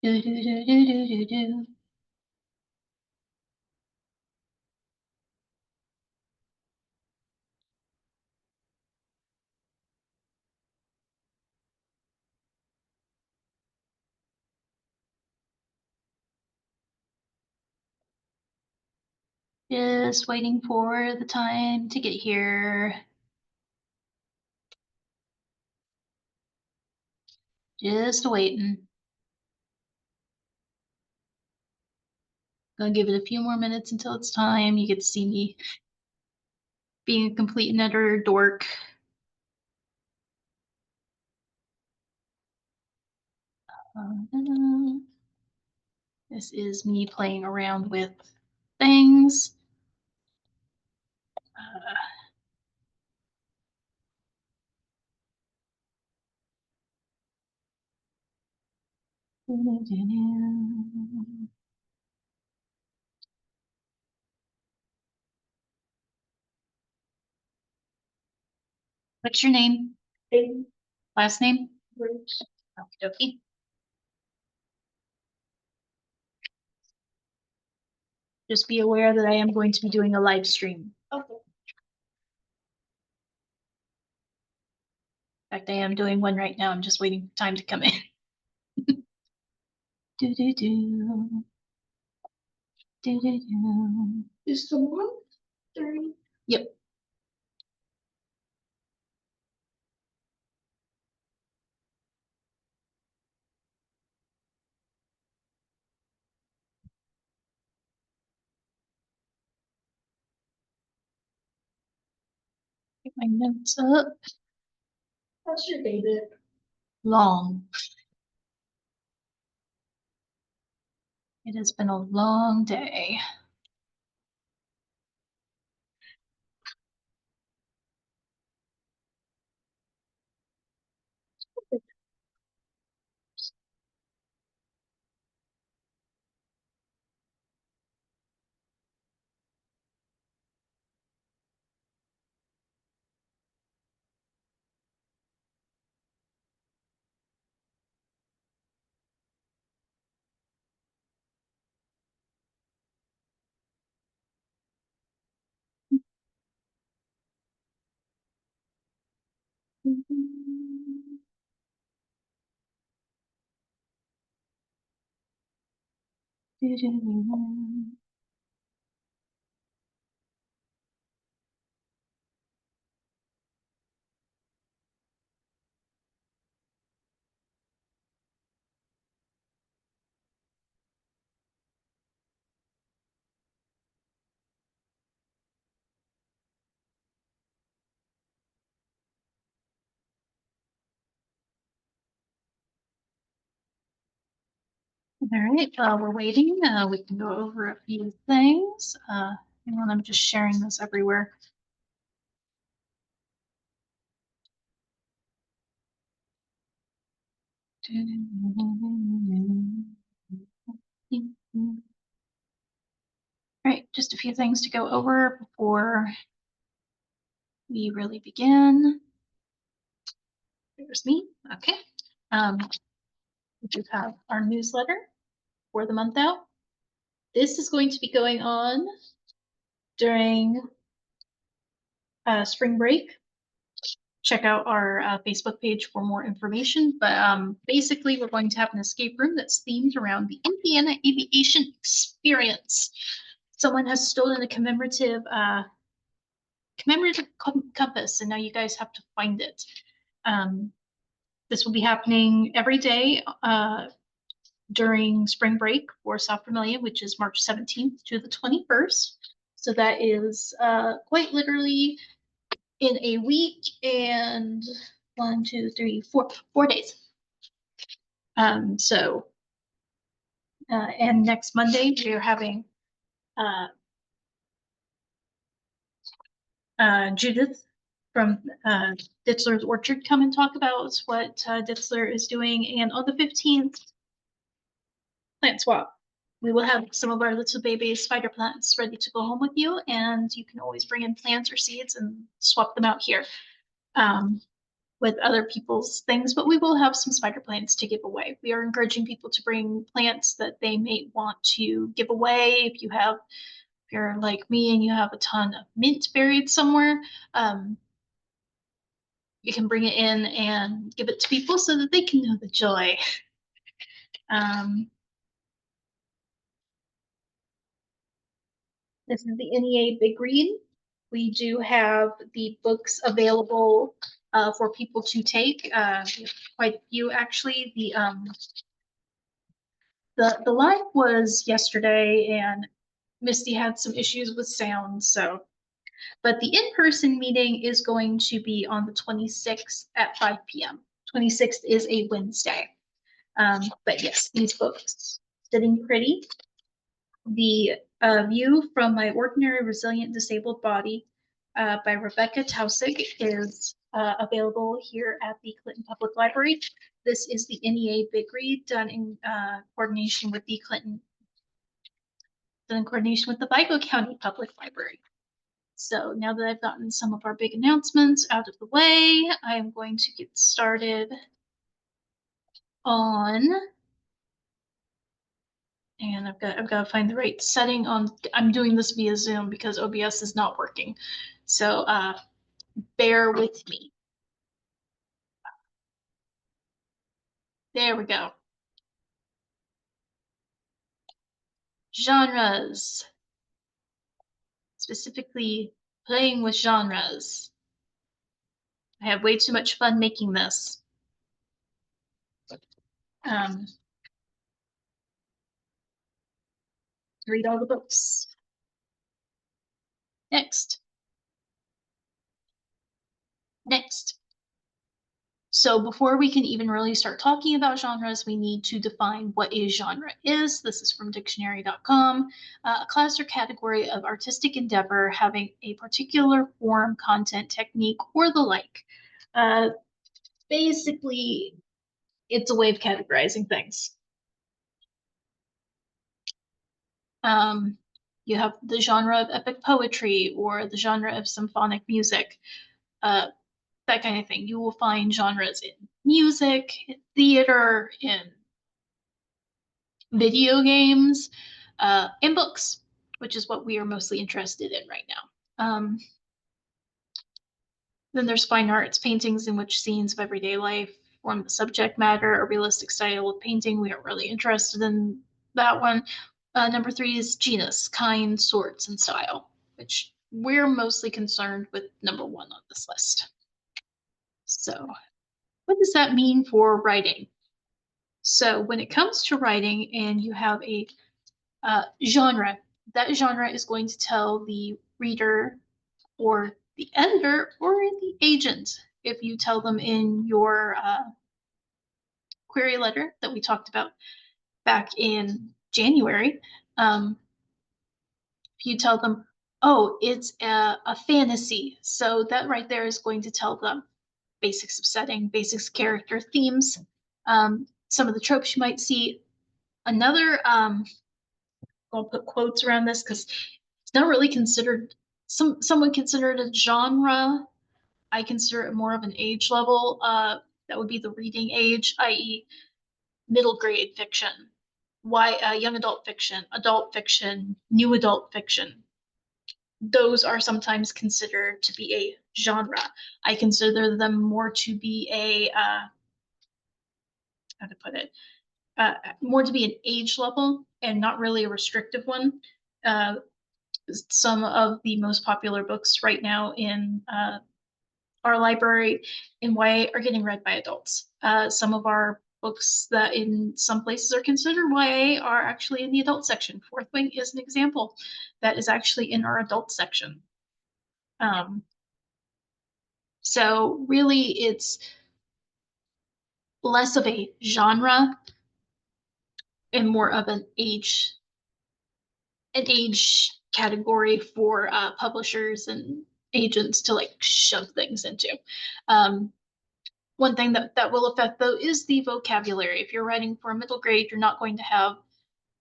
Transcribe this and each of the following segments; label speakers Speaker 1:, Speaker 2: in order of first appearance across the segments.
Speaker 1: Do, do, do, do, do, do, do. Just waiting for the time to get here. Just waiting. Gonna give it a few more minutes until it's time. You get to see me being a complete and utter dork. This is me playing around with things. What's your name? Last name? Okie dokie. Just be aware that I am going to be doing a live stream. Okay. In fact, I am doing one right now. I'm just waiting for time to come in. Do do do. Do do do. Is the 1:30? Yep. Get my notes up. How's your day been? Long. It has been a long day. All right, while we're waiting, we can go over a few things. Hang on, I'm just sharing this everywhere. All right, just a few things to go over before we really begin. There's me. Okay. We do have our newsletter for the month out. This is going to be going on during spring break. Check out our Facebook page for more information. But basically, we're going to have an escape room that's themed around the Indiana Aviation Experience. Someone has stolen a commemorative compass, and now you guys have to find it. This will be happening every day during spring break for South Vermilion, which is March 17th to the 21st. So that is quite literally in a week and 4 days. And next Monday we're having Judith from Ditzler's Orchard come and talk about what Ditzler is doing. And on the 15th, plant swap. We will have some of our little baby spider plants ready to go home with you, and you can always bring in plants or seeds and swap them out here. with other people's things, but we will have some spider plants to give away. We are encouraging people to bring plants that they may want to give away. If you're like me and you have a ton of mint buried somewhere, you can bring it in and give it to people so that they can know the joy. This is the NEA Big Read. We do have the books available for people to take. We have quite a few actually. The live was yesterday, and Misty had some issues with sound, so. But the in-person meeting is going to be on the 26th at 5 p.m. 26th is a Wednesday. But yes, these books, Sitting Pretty, The View from My Ordinary Resilient Disabled Body by Rebecca Tausig is available here at the Clinton Public Library. This is the NEA Big Read done in coordination with the Vigo County Public Library. So now that I've gotten some of our big announcements out of the way, I am going to get started on, and I've got to find the right setting on. I'm doing this via Zoom because OBS is not working. So bear with me. There we go. Genres. Specifically playing with genres. I had way too much fun making this. Read all the books. Next. So before we can even really start talking about genres, we need to define what a genre is. This is from dictionary.com. A class or category of artistic endeavor having a particular form, content, technique, or the like. Basically, it's a way of categorizing things. You have the genre of epic poetry or the genre of symphonic music, that kind of thing. You will find genres in music, in theater, in video games, and books, which is what we are mostly interested in right now. Then there's fine arts, paintings in which scenes of everyday life form the subject matter, a realistic style of painting. We aren't really interested in that one. Number 3 is genus, kind, sorts, and style, which we're mostly concerned with number 1 on this list. So what does that mean for writing? So when it comes to writing and you have a genre, that genre is going to tell the reader or the editor or the agent, if you tell them in your query letter that we talked about back in January, if you tell them, oh, it's a fantasy, so that right there is going to tell them basics of setting, basics of character, themes, some of the tropes you might see. Another, I'll put quotes around this because it's not really considered, someone considered a genre. I consider it more of an age level. That would be the reading age, i.e. middle grade fiction, young adult fiction, new adult fiction. Those are sometimes considered to be a genre. I consider them more to be a, how to put it, more to be an age level and not really a restrictive one. Some of the most popular books right now in our library in YA are getting read by adults. Some of our books that in some places are considered YA are actually in the adult section. Fourth Wing is an example that is actually in our adult section. So really it's less of a genre and more of an age category for publishers and agents to like shove things into. One thing that will affect though is the vocabulary. If you're writing for a middle grade, you're not going to have,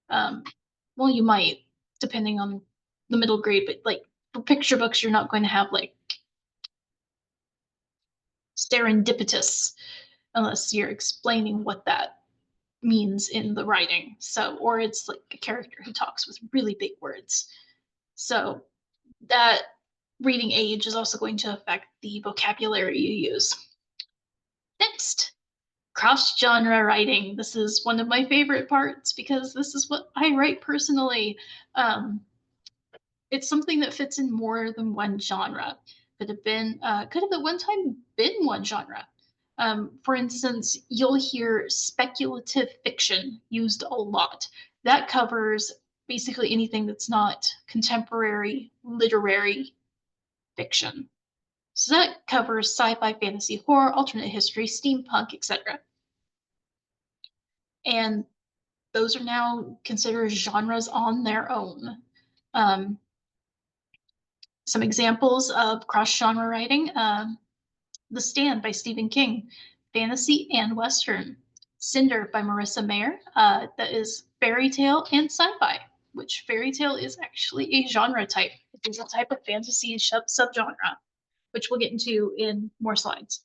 Speaker 1: well, you might, depending on the middle grade, but like for picture books, you're not going to have like serendipitous, unless you're explaining what that means in the writing. So, or it's like a character who talks with really big words. So that reading age is also going to affect the vocabulary you use. Next, cross-genre writing. This is one of my favorite parts because this is what I write personally. Um, it's something that fits in more than one genre. Could have at one time been one genre. For instance, you'll hear speculative fiction used a lot. That covers basically anything that's not contemporary literary fiction. So that covers sci-fi, fantasy, horror, alternate history, steampunk, etc. And those are now considered genres on their own. Um, some examples of cross-genre writing: The Stand by Stephen King, fantasy and western. Cinder by Marissa Mayer, that is fairy tale and sci-fi, which fairy tale is actually a genre type. It is a type of fantasy subgenre, which we'll get into in more slides.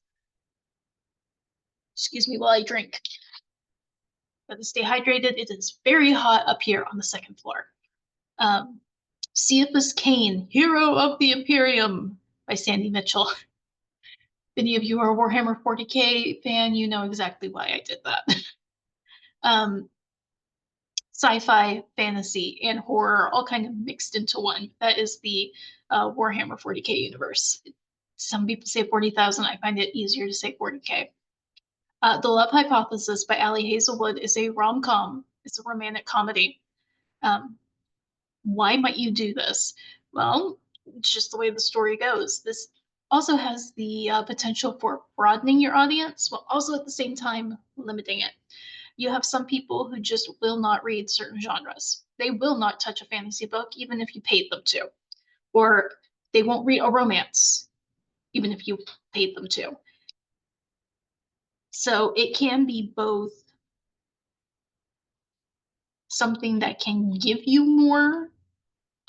Speaker 1: Excuse me while I drink. But to stay hydrated, it is very hot up here on the second floor. Cephas Cain, Hero of the Imperium by Sandy Mitchell. If any of you are a Warhammer 40K fan, you know exactly why I did that. Sci-fi, fantasy, and horror all kind of mixed into one. That is the Warhammer 40K universe. Some people say 40,000. I find it easier to say 40K. The Love Hypothesis by Ali Hazelwood is a rom-com. It's a romantic comedy. Why might you do this? Well, it's just the way the story goes. This also has the potential for broadening your audience, while also at the same time limiting it. You have some people who just will not read certain genres. They will not touch a fantasy book, even if you paid them to. Or they won't read a romance, even if you paid them to. So it can be both something that can give you more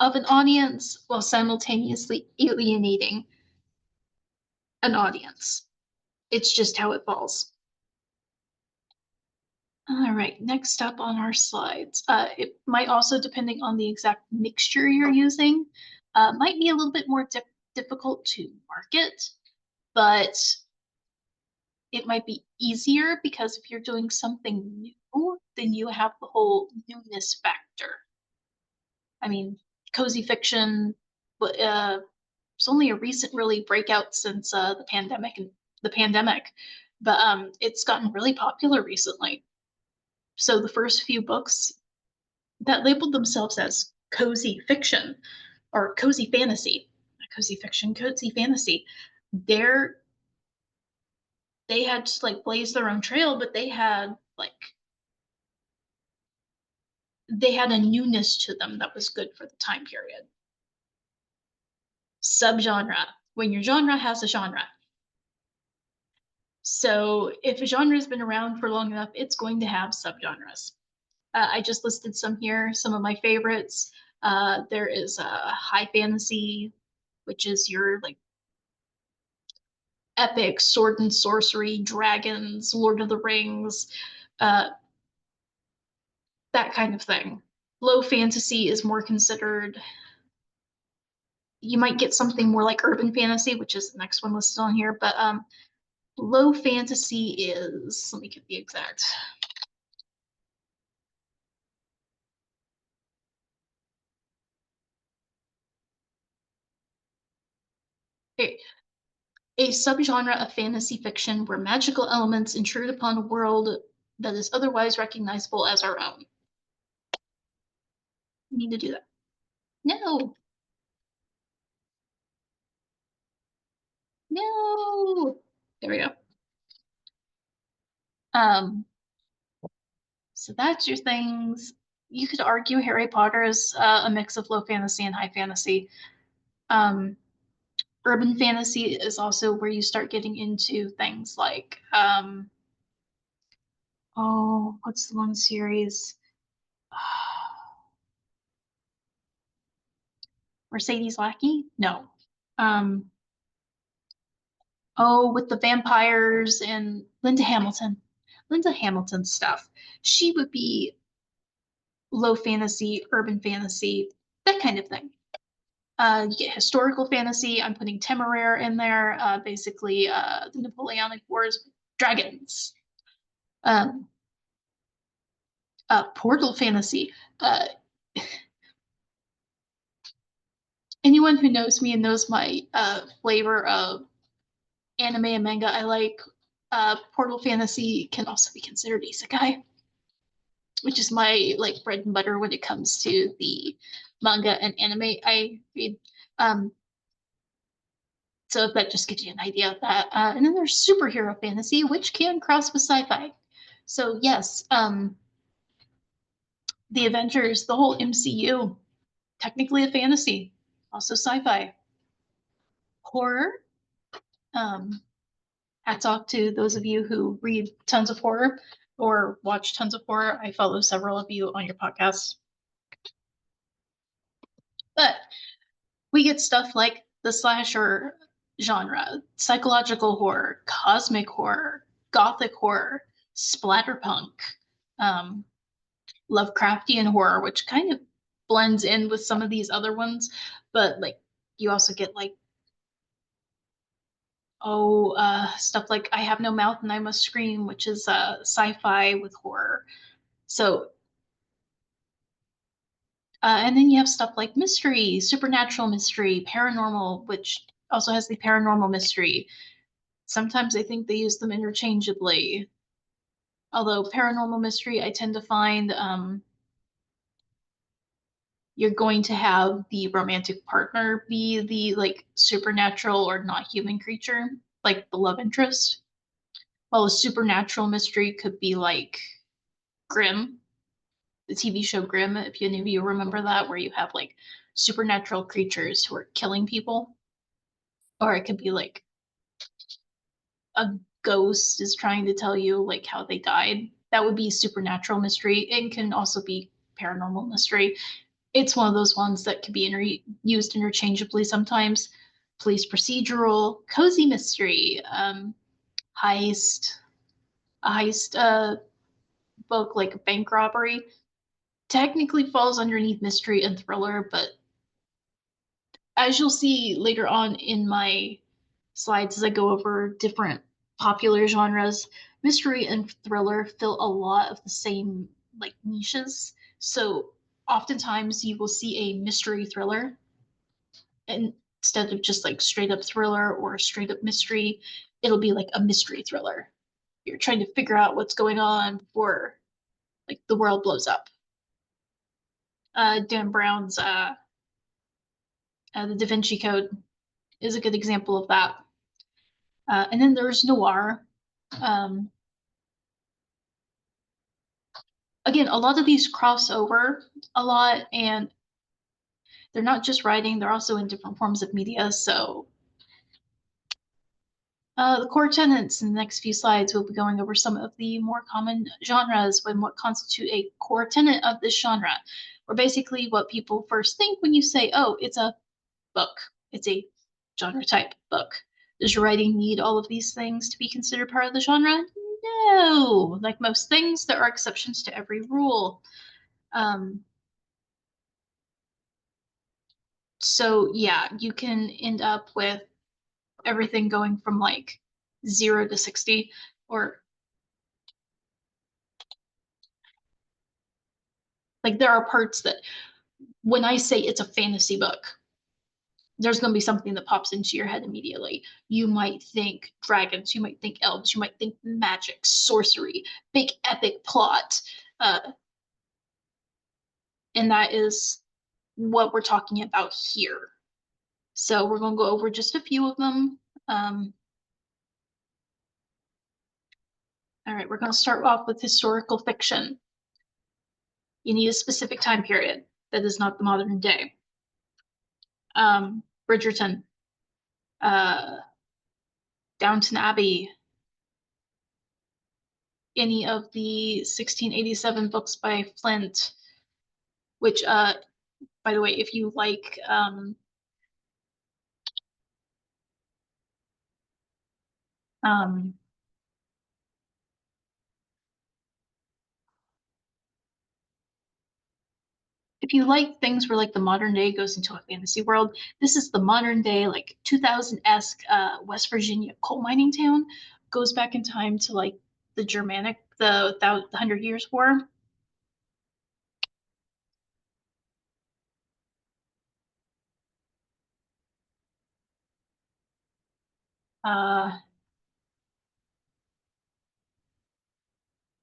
Speaker 1: of an audience while simultaneously alienating an audience. It's just how it falls. All right, next up on our slides. It might also, depending on the exact mixture you're using, might be a little bit more difficult to market, but it might be easier because if you're doing something new, then you have the whole newness factor. I mean, cozy fiction, it's only a recent really breakout since the pandemic, but it's gotten really popular recently. So the first few books that labeled themselves as cozy fiction or cozy fantasy, not cozy fiction, cozy fantasy, they're they had just like blazed their own trail, but they had a newness to them that was good for the time period. Subgenre, when your genre has a genre. So if a genre has been around for long enough, it's going to have subgenres. I just listed some here, some of my favorites. There is high fantasy, which is your like epic sword and sorcery, dragons, Lord of the Rings, uh, that kind of thing. Low fantasy is more considered. You might get something more like urban fantasy, which is the next one listed on here, but low fantasy is, let me get the exact. A subgenre of fantasy fiction where magical elements intrude upon a world that is otherwise recognizable as our own. We need to do that. No, no. There we go. Um, so that's your things. You could argue Harry Potter is a mix of low fantasy and high fantasy. Um, urban fantasy is also where you start getting into things like, oh, what's the one series? Mercedes Lackey? No. Um, Oh, with the vampires and Linda Hamilton. Linda Hamilton stuff. She would be low fantasy, urban fantasy, that kind of thing. You get historical fantasy. I'm putting Temeraire in there. Basically, the Napoleonic Wars, dragons. Um, Portal fantasy. Uh, Anyone who knows me and knows my flavor of anime and manga, I like Portal fantasy can also be considered isekai, which is my like bread and butter when it comes to the manga and anime I read. Um, so that just gives you an idea of that. And then there's superhero fantasy, which can cross with sci-fi. So yes, the Avengers, the whole MCU, technically a fantasy, also sci-fi. Horror. Um, Hats off to those of you who read tons of horror or watch tons of horror. I follow several of you on your podcast. But we get stuff like the slasher genre, psychological horror, cosmic horror, gothic horror, splatterpunk, um, Lovecraftian horror, which kind of blends in with some of these other ones. But like you also get like stuff like I Have No Mouth and I Must Scream, which is sci-fi with horror. So and then you have stuff like mystery, supernatural mystery, paranormal, which also has the paranormal mystery. Sometimes I think they use them interchangeably. Although paranormal mystery, I tend to find you're going to have the romantic partner be the like supernatural or not human creature, like the love interest. While a supernatural mystery could be like Grimm, the TV show Grimm, if any of you remember that, where you have like supernatural creatures who are killing people. Or it could be like a ghost is trying to tell you like how they died. That would be supernatural mystery. It can also be paranormal mystery. It's one of those ones that can be used interchangeably sometimes. Police procedural, cozy mystery, heist, a heist book like a bank robbery technically falls underneath mystery and thriller, but as you'll see later on in my slides as I go over different popular genres, mystery and thriller fill a lot of the same like niches. So oftentimes you will see a mystery thriller instead of just like straight up thriller or straight up mystery. It'll be like a mystery thriller. You're trying to figure out what's going on before like the world blows up. Dan Brown's The Da Vinci Code is a good example of that. And then there's noir. Um, Again, a lot of these cross over a lot, and they're not just writing, they're also in different forms of media. So the core tenets in the next few slides, we'll be going over some of the more common genres and what constitute a core tenet of this genre, or basically what people first think when you say, oh, it's a book, it's a genre type book. Does your writing need all of these things to be considered part of the genre? No. Like most things, there are exceptions to every rule. So yeah, you can end up with everything going from like 0 to 60, or like there are parts that when I say it's a fantasy book, there's going to be something that pops into your head immediately. You might think dragons, you might think elves, you might think magic, sorcery, big epic plot. Uh, and that is what we're talking about here. So we're going to go over just a few of them. All right, we're going to start off with historical fiction. You need a specific time period that is not the modern day. Bridgerton, uh, Downton Abbey, any of the 1687 books by Flint, which, by the way, if you like Um, if you like things where like the modern day goes into a fantasy world, this is the modern day, like 2000-esque West Virginia coal mining town. Goes back in time to like the Germanic, the Hundred Years' War. Uh,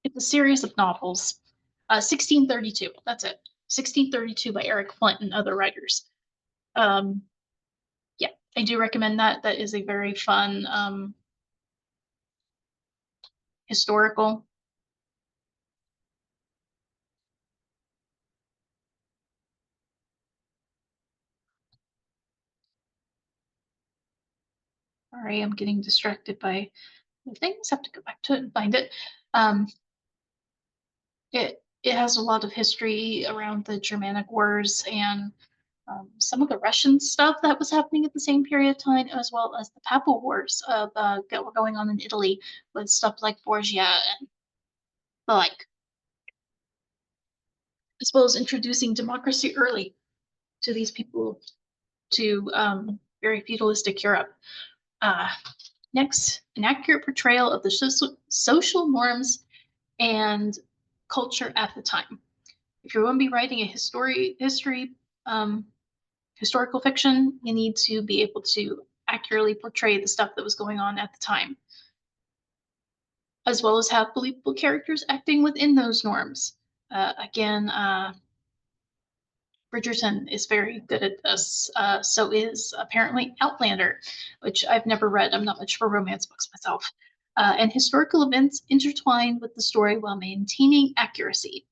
Speaker 1: it's a series of novels. 1632, that's it. 1632 by Eric Flint and other writers. Um, yeah, I do recommend that. That is a very fun historical. Sorry, I'm getting distracted by the things. Have to go back to it and find it. Um, it has a lot of history around the Germanic wars and some of the Russian stuff that was happening at the same period of time, as well as the Papal Wars that were going on in Italy with stuff like Borgia and the like, as well as introducing democracy early to these people to very feudalistic Europe. Uh, Next, an accurate portrayal of the social norms and culture at the time. If you're going to be writing a um, historical fiction, you need to be able to accurately portray the stuff that was going on at the time, as well as have believable characters acting within those norms. Again, Bridgerton is very good at this. So is apparently Outlander, which I've never read. I'm not much for romance books myself. And historical events intertwined with the story while maintaining accuracy.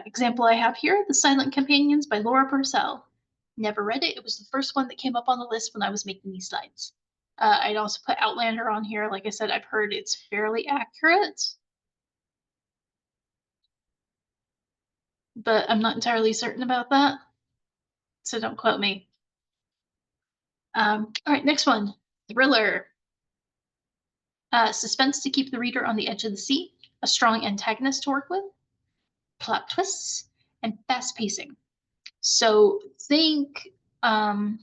Speaker 1: Example I have here, The Silent Companions by Laura Purcell. Never read it. It was the first one that came up on the list when I was making these slides. I'd also put Outlander on here. Like I said, I've heard it's fairly accurate, but I'm not entirely certain about that. So don't quote me. All right, next one. Thriller. Suspense to keep the reader on the edge of the seat, a strong antagonist to work with, plot twists, and fast pacing. So think I'm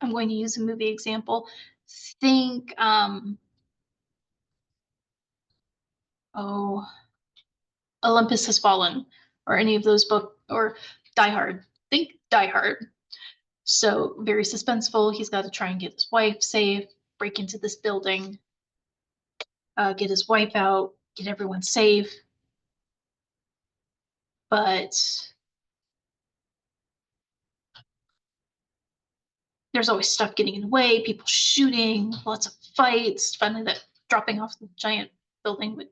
Speaker 1: going to use a movie example. Think oh, Olympus Has Fallen, or any of those book, or Die Hard. Think Die Hard. So very suspenseful. He's got to try and get his wife safe, break into this building, get his wife out, get everyone safe. But there's always stuff getting in the way, people shooting, lots of fights. Finally, that dropping off the giant building with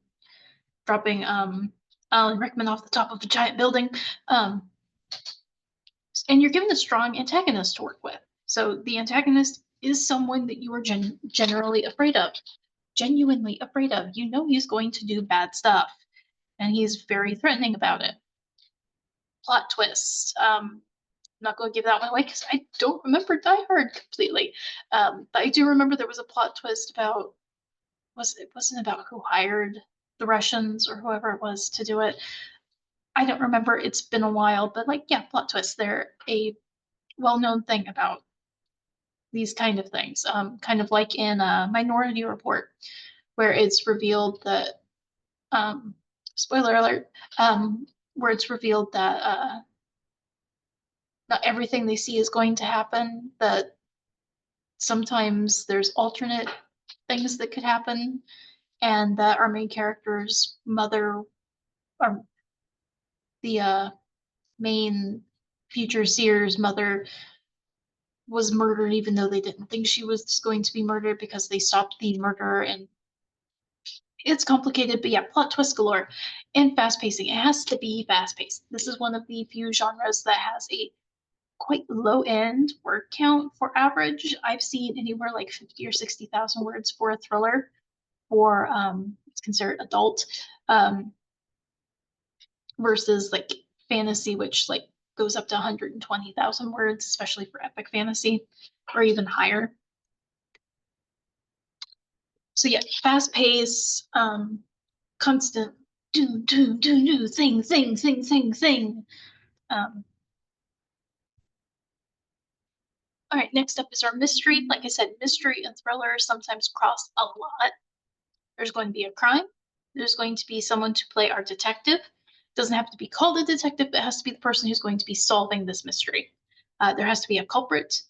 Speaker 1: dropping Alan Rickman off the top of a giant building. Um, and you're given a strong antagonist to work with. So the antagonist is someone that you are generally afraid of, genuinely afraid of. You know he's going to do bad stuff, and he's very threatening about it. Plot twist. I'm not going to give that one away because I don't remember Die Hard completely. But I do remember there was a plot twist about it wasn't about who hired the Russians or whoever it was to do it. I don't remember. It's been a while, but like yeah, plot twists. They're a well-known thing about these kind of things. Kind of like in Minority Report, where it's revealed that spoiler alert, where it's revealed that not everything they see is going to happen. That sometimes there's alternate things that could happen, and that our main character's mother, or the main future seer's mother, was murdered, even though they didn't think she was going to be murdered because they stopped the murderer. And it's complicated, but yeah, plot twist galore and fast pacing. It has to be fast paced. This is one of the few genres that has a quite low end word count for average. I've seen anywhere like 50 or 60,000 words for a thriller, for it's considered adult, versus like fantasy, which like goes up to 120,000 words, especially for epic fantasy, or even higher. So yeah, fast pace, constant do, thing. All right, next up is our mystery. Like I said, mystery and thriller sometimes cross a lot. There's going to be a crime. There's going to be someone to play our detective. It doesn't have to be called a detective, but it has to be the person who's going to be solving this mystery. There has to be a culprit.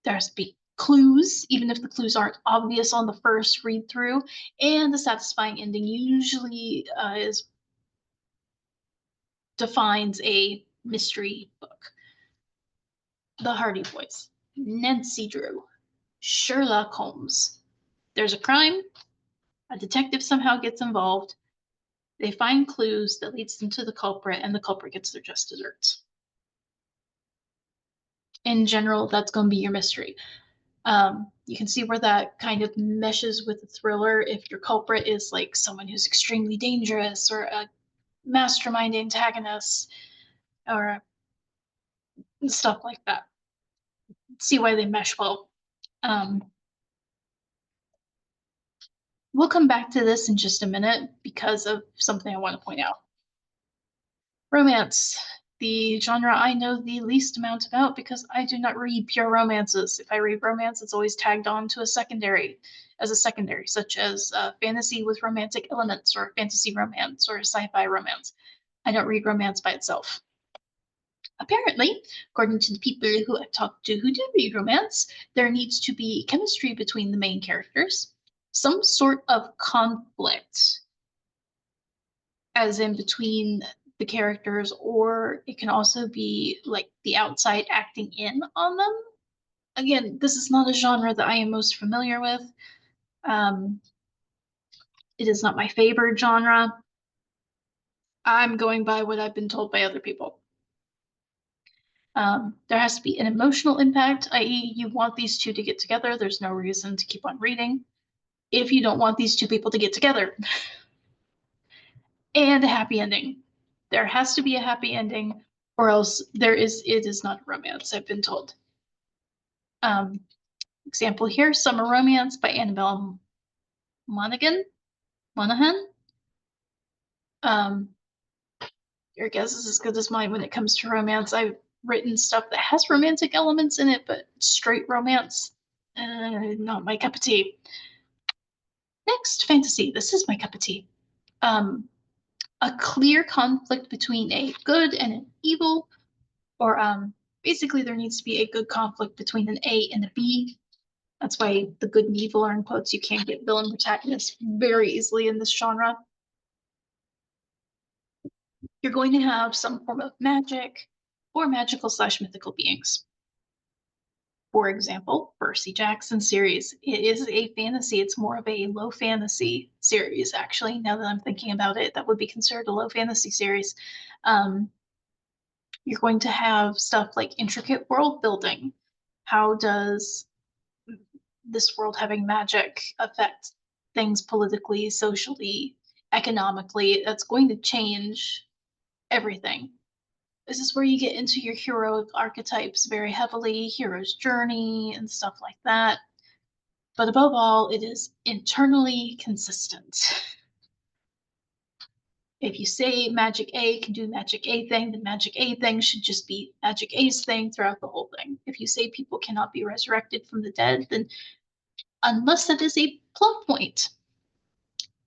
Speaker 1: There has to be clues, even if the clues aren't obvious on the first read through. And the satisfying ending usually defines a mystery book. The Hardy Boys, Nancy Drew, Sherlock Holmes. There's a crime, a detective somehow gets involved, they find clues that leads them to the culprit, and the culprit gets their just desserts. In general, that's going to be your mystery. You can see where that kind of meshes with the thriller if your culprit is like someone who's extremely dangerous or a mastermind antagonist or stuff like that. See why they mesh well. We'll come back to this in just a minute because of something I want to point out. Romance, the genre I know the least amount about because I do not read pure romances. If I read romance, it's always tagged on to a secondary, such as fantasy with romantic elements, or fantasy romance, or sci-fi romance. I don't read romance by itself. Apparently, according to the people who I've talked to who do read romance, there needs to be chemistry between the main characters, some sort of conflict, as in between the characters, or it can also be like the outside acting in on them. Again, this is not a genre that I am most familiar with. It is not my favorite genre. I'm going by what I've been told by other people. There has to be an emotional impact, i.e., you want these two to get together. There's no reason to keep on reading if you don't want these two people to get together. And a happy ending. There has to be a happy ending, or else it is not a romance, I've been told. Example here, Summer Romance by Annabelle Monaghan. Your guess is as good as mine when it comes to romance. I've written stuff that has romantic elements in it, but straight romance, not my cup of tea. Next, fantasy. This is my cup of tea. A clear conflict between a good and an evil, or basically there needs to be a good conflict between an A and a B. That's why the good and evil are in quotes. You can't get villain protagonist very easily in this genre. You're going to have some form of magic or magical/mythical beings. For example, Percy Jackson series. It is a fantasy. It's more of a low fantasy series, actually. Now that I'm thinking about it, that would be considered a low fantasy series. You're going to have stuff like intricate world building. How does this world having magic affect things politically, socially, economically? That's going to change everything. This is where you get into your heroic archetypes very heavily, hero's journey and stuff like that. But above all, it is internally consistent. If you say Magic A can do Magic A thing, then Magic A thing should just be Magic A's thing throughout the whole thing. If you say people cannot be resurrected from the dead, then unless that is a plot point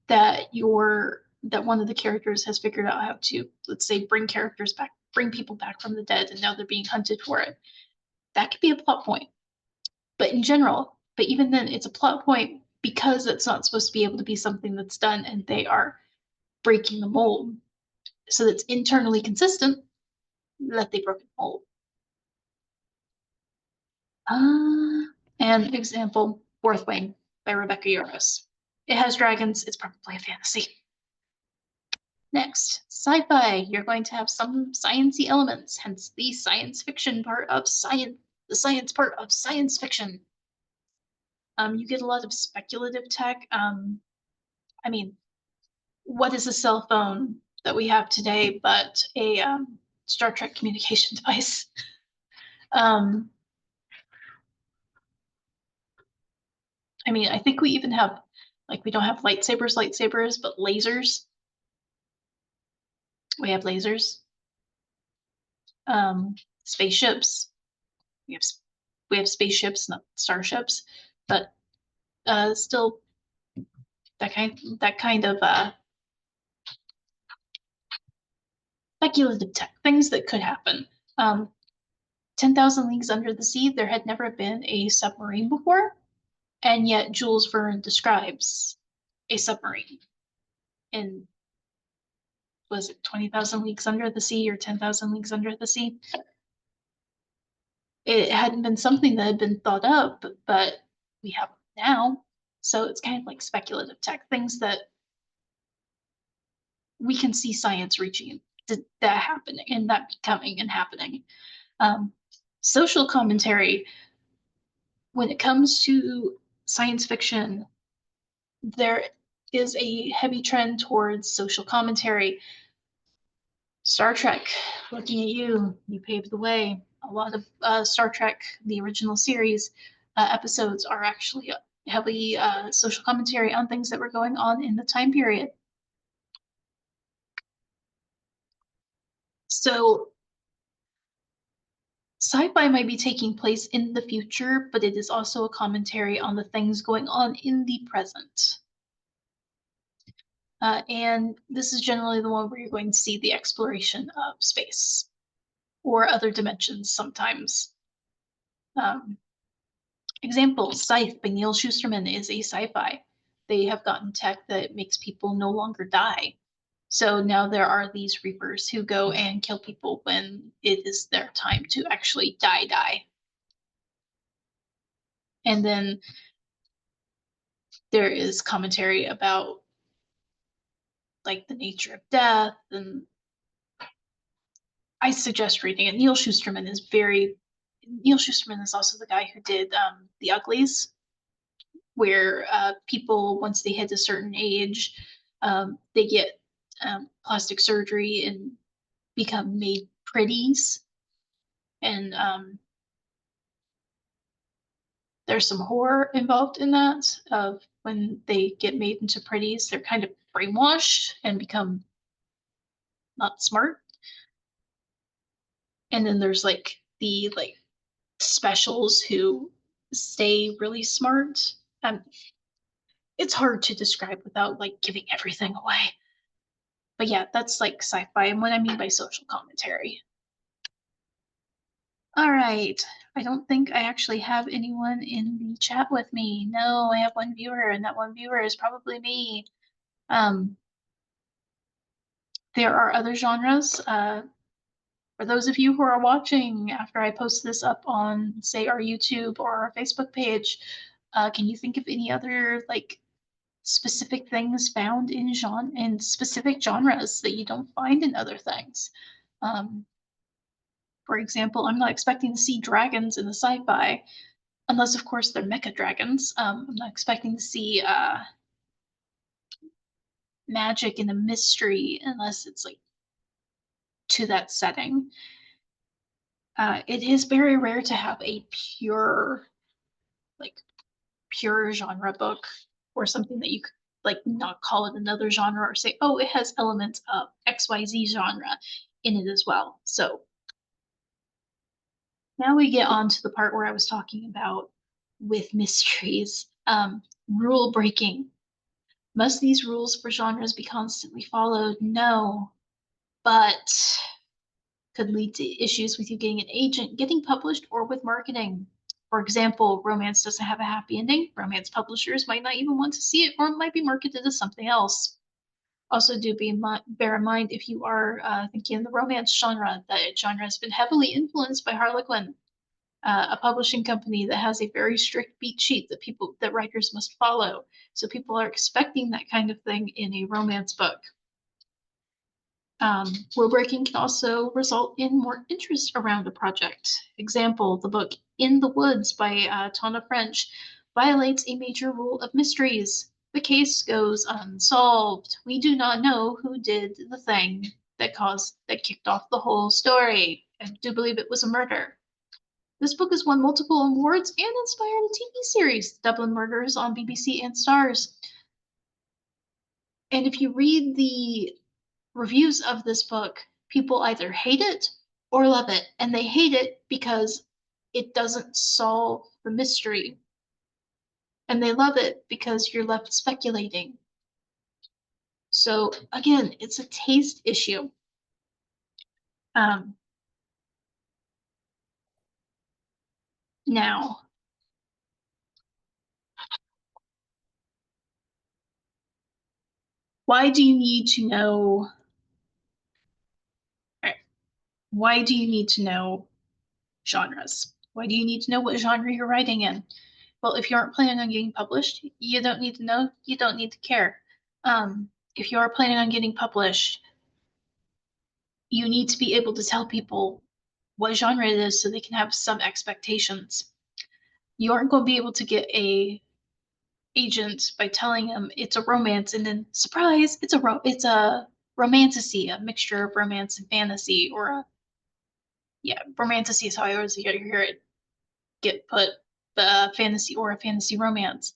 Speaker 1: that one of the characters has figured out how to, let's say, bring people back from the dead, and now they're being hunted for it, that could be a plot point. But even then, it's a plot point because it's not supposed to be able to be something that's done and they are breaking the mold. So that's internally consistent that they broke the mold. And example, Fourth Wing by Rebecca Yarros. It has dragons, it's probably a fantasy. Next, sci-fi. You're going to have some sciencey elements, hence the science fiction part of science, the science part of science fiction. You get a lot of speculative tech. I mean, what is a cell phone that we have today but a Star Trek communication device? I mean, I think we even have Like we don't have lightsabers, but lasers. We have lasers. Spaceships. We have we have spaceships, not starships, but still that kind of speculative tech, things that could happen. 10,000 Leagues Under the Sea, there had never been a submarine before, and yet Jules Verne describes a submarine in, was it 20,000 Leagues Under the Sea or 10,000 Leagues Under the Sea? It hadn't been something that had been thought up, but we have now. So it's kind of like speculative tech, things that we can see science reaching that happening and that becoming and happening. Social commentary, when it comes to science fiction, there is a heavy trend towards social commentary. Star Trek, looking at you, you paved the way. A lot of Star Trek, the original series, episodes are actually heavy social commentary on things that were going on in the time period. So sci-fi might be taking place in the future, but it is also a commentary on the things going on in the present. And this is generally the one where you're going to see the exploration of space or other dimensions sometimes. Example, Scythe by Neal Shusterman is a sci-fi. They have gotten tech that makes people no longer die. So now there are these reapers who go and kill people when it is their time to actually die. And then there is commentary about like the nature of death, and I suggest reading it. Neal Shusterman is also the guy who did The Uglies, where people, once they hit a certain age, they get plastic surgery and become made pretties. And there's some horror involved in that of when they get made into pretties, they're kind of brainwashed and become not smart. And then there's like the specials who stay really smart. It's hard to describe without like giving everything away. But yeah, that's like sci-fi and what I mean by social commentary. All right. I don't think I actually have anyone in the chat with me. No, I have one viewer, and that one viewer is probably me. There are other genres. For those of you who are watching after I post this up on, say, our YouTube or our Facebook page, can you think of any other like specific things found in specific genres that you don't find in other things? For example, I'm not expecting to see dragons in the sci-fi, unless of course they're mecha dragons. I'm not expecting to see magic in a mystery unless it's like to that setting. It is very rare to have a pure genre book or something that you could like not call it another genre or say, oh, it has elements of XYZ genre in it as well. So now we get on to the part where I was talking about with mysteries. Rule breaking. Must these rules for genres be constantly followed? No, but could lead to issues with you getting an agent, getting published, or with marketing. For example, romance doesn't have a happy ending. Romance publishers might not even want to see it, or it might be marketed as something else. Also, bear in mind if you are thinking in the romance genre, that genre has been heavily influenced by Harlequin, a publishing company that has a very strict beat sheet that writers must follow. So people are expecting that kind of thing in a romance book. Rule breaking can also result in more interest around a project. Example, the book In the Woods by Tana French violates a major rule of mysteries. The case goes unsolved. We do not know who did the thing that kicked off the whole story. I do believe it was a murder. This book has won multiple awards and inspired a TV series, Dublin Murders on BBC and Stars. And if you read the reviews of this book, people either hate it or love it. And they hate it because it doesn't solve the mystery. And they love it because you're left speculating. So again, it's a taste issue. Um, Now, why do you need to know? Why do you need to know genres? Why do you need to know what genre you're writing in? Well, if you aren't planning on getting published, you don't need to know. You don't need to care. If you are planning on getting published, you need to be able to tell people what genre it is so they can have some expectations. You aren't going to be able to get a agent by telling them it's a romance and then surprise, it's a romantasy, a mixture of romance and fantasy, or a romantasy is how I always hear it get put, fantasy or a fantasy romance,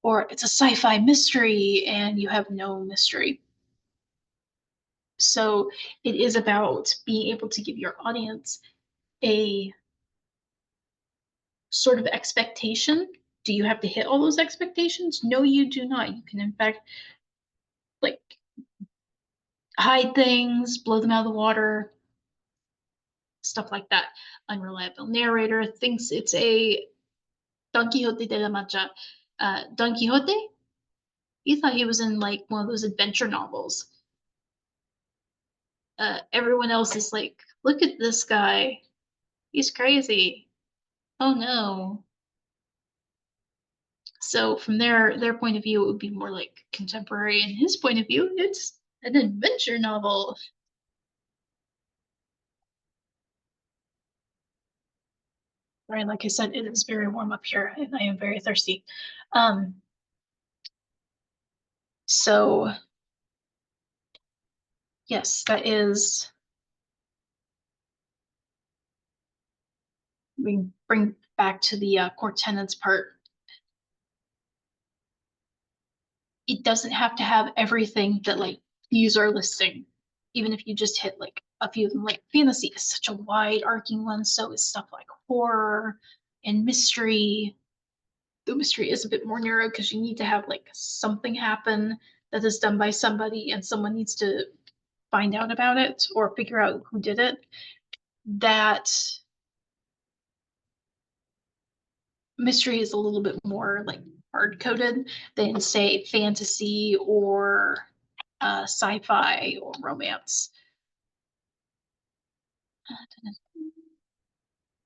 Speaker 1: or it's a sci-fi mystery and you have no mystery. So it is about being able to give your audience a sort of expectation. Do you have to hit all those expectations? No, you do not. You can, in fact, like hide things, blow them out of the water, stuff like that. Unreliable narrator thinks it's a Don Quixote de la Mancha. Don Quixote, he thought he was in like one of those adventure novels. Everyone else is like, look at this guy. He's crazy. Oh no. So from their point of view, it would be more like contemporary. In his point of view, it's an adventure novel. Right, like I said, it is very warm up here, and I am very thirsty. Um, so yes, that is. We bring back to the core tenants part. It doesn't have to have everything that like these are listing. Even if you just hit like a few of them, like fantasy is such a wide arcing one, so is stuff like horror and mystery. The mystery is a bit more narrow because you need to have like something happen that is done by somebody and someone needs to find out about it or figure out who did it. That mystery is a little bit more like hard coded than say fantasy or sci-fi or romance.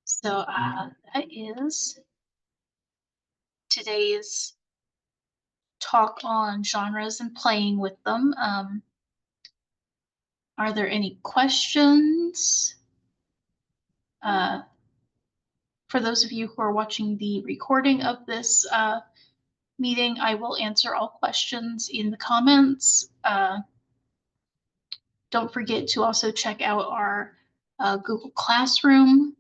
Speaker 1: So that is today's talk on genres and playing with them. Are there any questions? For those of you who are watching the recording of this meeting, I will answer all questions in the comments. Don't forget to also check out our Google Classroom.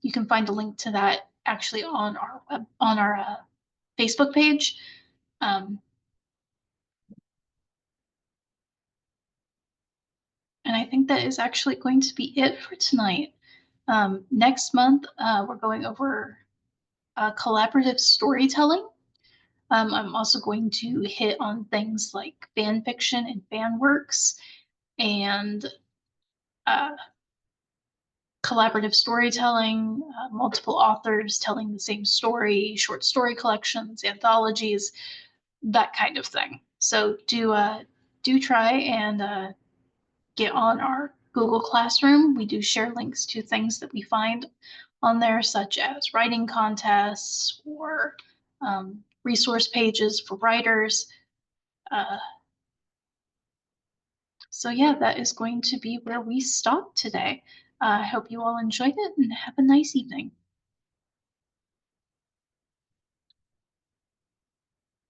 Speaker 1: You can find a link to that actually on our Facebook page. And I think that is actually going to be it for tonight. Next month, we're going over collaborative storytelling. I'm also going to hit on things like fan fiction and fan works and uh, collaborative storytelling, multiple authors telling the same story, short story collections, anthologies, that kind of thing. So do try and get on our Google Classroom. We do share links to things that we find on there, such as writing contests or resource pages for writers. Uh, so yeah, that is going to be where we stop today. I hope you all enjoyed it and have a nice evening.